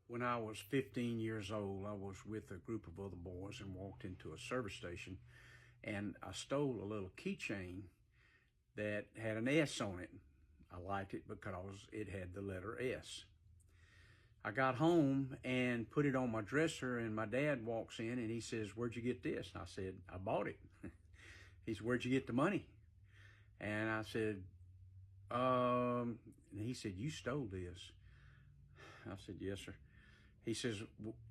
When I was 15 years old, I was with a group of other boys and walked into a service station, and I stole a little keychain that had an S on it. I liked it because it had the letter S. I got home and put it on my dresser, and my dad walks in and he says, "Where'd you get this?" I said, "I bought it." He said, "Where'd you get the money?" And I said, and he said, "You stole this." I said, "Yes, sir." He says,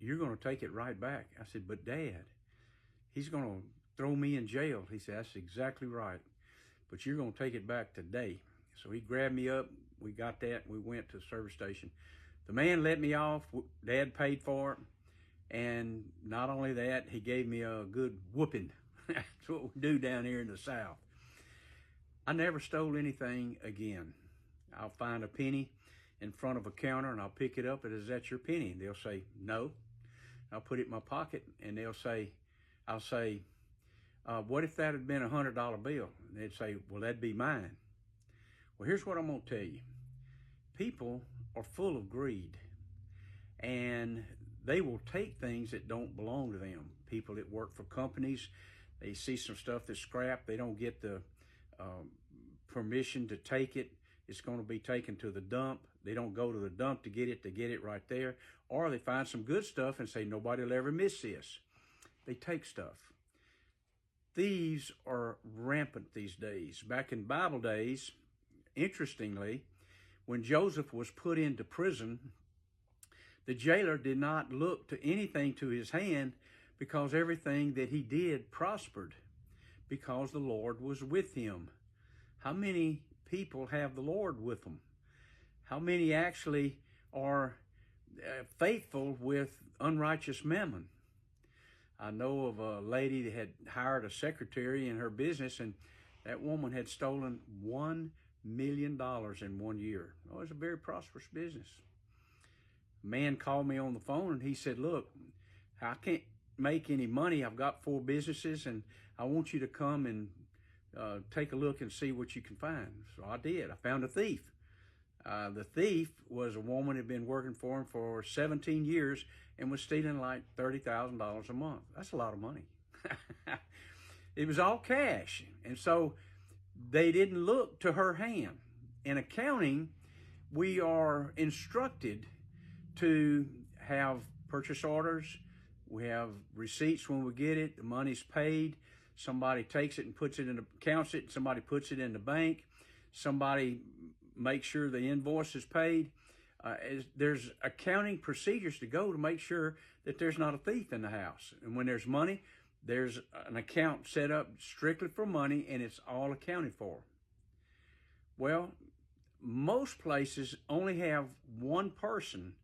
"You're going to take it right back." I said, "But Dad, he's going to throw me in jail." He said, "That's exactly right, but you're going to take it back today." So he grabbed me up. We got that. We went to the service station. The man let me off. Dad paid for it. And not only that, he gave me a good whooping. That's what we do down here in the South. I never stole anything again. I'll find a penny in front of a counter and I'll pick it up and "Is that your penny?" They'll say, "No." I'll put it in my pocket and I'll say, "What if that had been $100 bill?" And they'd say, "Well, that'd be mine." Well, here's what I'm going to tell you. People are full of greed, and they will take things that don't belong to them. People that work for companies, they see some stuff that's scrap. They don't get the permission to take it. It's going to be taken to the dump. They don't go to the dump to get it right there. Or they find some good stuff and say, "Nobody will ever miss this." They take stuff. Thieves are rampant these days. Back in Bible days, interestingly, when Joseph was put into prison, the jailer did not look to anything to his hand because everything that he did prospered because the Lord was with him. How many people have the Lord with them? How many actually are faithful with unrighteous mammon? I know of a lady that had hired a secretary in her business, and that woman had stolen $1 million in 1 year. Oh, it was a very prosperous business. A man called me on the phone and he said, "Look, I can't make any money. I've got 4 businesses and I want you to come and take a look and see what you can find." So I did. I found a thief. The thief was a woman who had been working for him for 17 years and was stealing like $30,000 a month. That's a lot of money. It was all cash. And so they didn't look to her hand. In accounting, we are instructed to have purchase orders. We have receipts when we get it. The money's paid. Somebody takes it and puts it in, counts it. Somebody puts it in the bank. Somebody makes sure the invoice is paid. There's accounting procedures to go to make sure that there's not a thief in the house. And when there's money, there's an account set up strictly for money, and it's all accounted for. Well, most places only have one person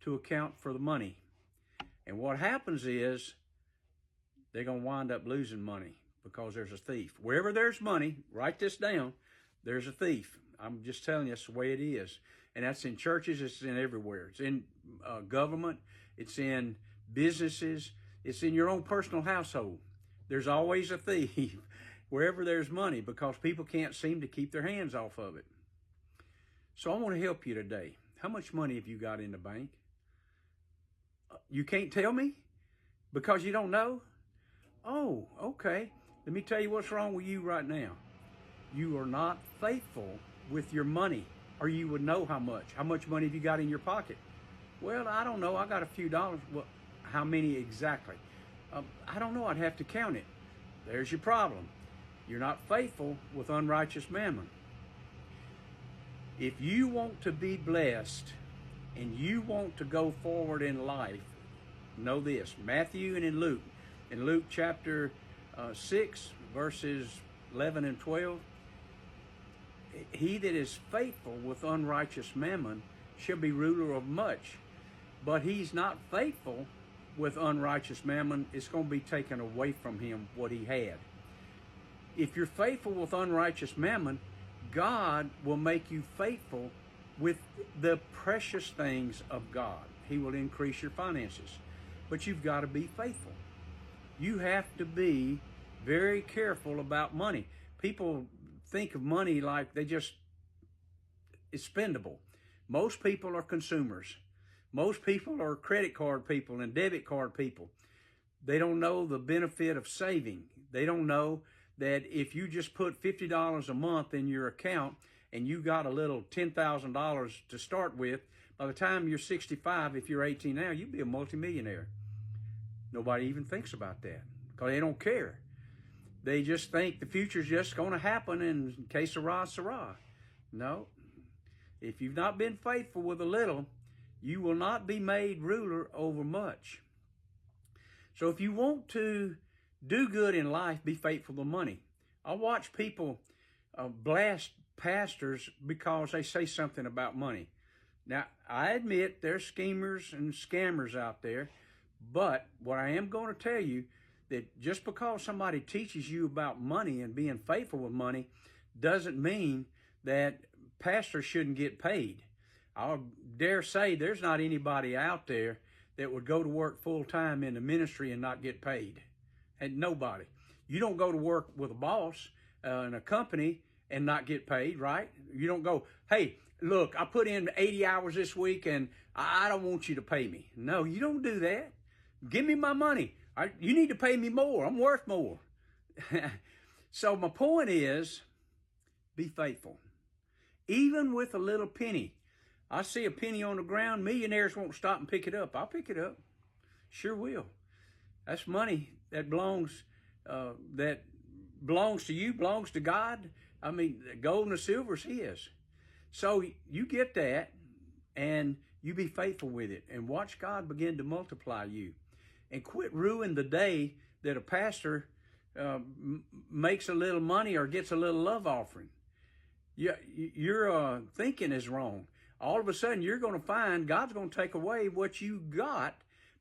to account for the money. And what happens is they're going to wind up losing money because there's a thief. Wherever there's money, write this down, there's a thief. I'm just telling you, that's the way it is. And that's in churches, it's in everywhere. It's in government, it's in businesses, it's in your own personal household. There's always a thief wherever there's money because people can't seem to keep their hands off of it. So I want to help you today. How much money have you got in the bank? You can't tell me because you don't know? Oh, okay. Let me tell you what's wrong with you right now. You are not faithful with your money, or you would know how much. How much money have you got in your pocket? Well, I don't know. I got a few dollars. Well, how many exactly? I don't know. I'd have to count it. There's your problem. You're not faithful with unrighteous mammon. If you want to be blessed and you want to go forward in life, know this. Matthew and in Luke chapter 6, verses 11 and 12, "He that is faithful with unrighteous mammon shall be ruler of much, but he's not faithful with unrighteous mammon, it's going to be taken away from him what he had." If you're faithful with unrighteous mammon, God will make you faithful with the precious things of God. He will increase your finances, but you've got to be faithful. You have to be very careful about money. People think of money like it's spendable. Most people are consumers. Most people are credit card people and debit card people. They don't know the benefit of saving. They don't know that if you just put $50 a month in your account and you got a little $10,000 to start with, by the time you're 65, if you're 18 now, you'll be a multimillionaire. Nobody even thinks about that because they don't care. They just think the future's just going to happen and que sera, sera. No. If you've not been faithful with a little, you will not be made ruler over much. So if you want to do good in life, be faithful to money. I watch people blast pastors because they say something about money. Now, I admit there's schemers and scammers out there, but what I am going to tell you, that just because somebody teaches you about money and being faithful with money doesn't mean that pastors shouldn't get paid. I dare say there's not anybody out there that would go to work full-time in the ministry and not get paid. And nobody. You don't go to work with a boss in a company and not get paid, right? You don't go, hey, look, I put in 80 hours this week and I don't want you to pay me. No, you don't do that. Give me my money. You need to pay me more. I'm worth more. So my point is, be faithful. Even with a little penny. I see a penny on the ground, millionaires won't stop and pick it up. I'll pick it up. Sure will. That's money that belongs to you, belongs to God. I mean, the gold and the silver is His. So you get that and you be faithful with it and watch God begin to multiply you. And quit ruining the day that a pastor makes a little money or gets a little love offering. Your thinking is wrong. All of a sudden, you're going to find God's going to take away what you got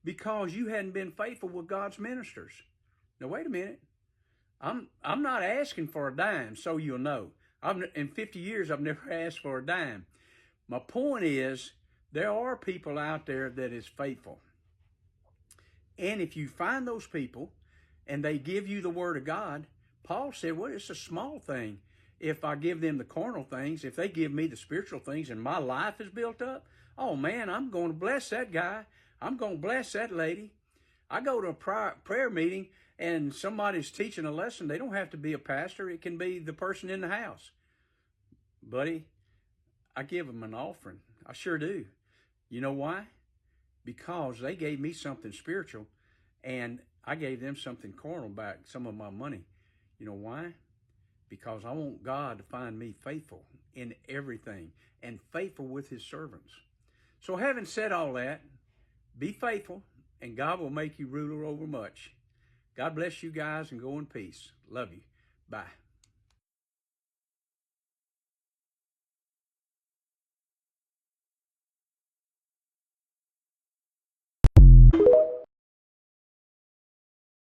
because you hadn't been faithful with God's ministers. Now, wait a minute. I'm not asking for a dime, so you'll know. In 50 years, I've never asked for a dime. My point is, there are people out there that is faithful. And if you find those people and they give you the word of God, Paul said, well, it's a small thing. If I give them the carnal things, if they give me the spiritual things and my life is built up, oh man, I'm going to bless that guy. I'm going to bless that lady. I go to a prayer meeting and somebody's teaching a lesson. They don't have to be a pastor. It can be the person in the house. Buddy, I give them an offering. I sure do. You know why? Because they gave me something spiritual and I gave them something carnal back, some of my money. You know why? Because I want God to find me faithful in everything and faithful with His servants. So having said all that, be faithful and God will make you ruler over much. God bless you guys and go in peace. Love you. Bye.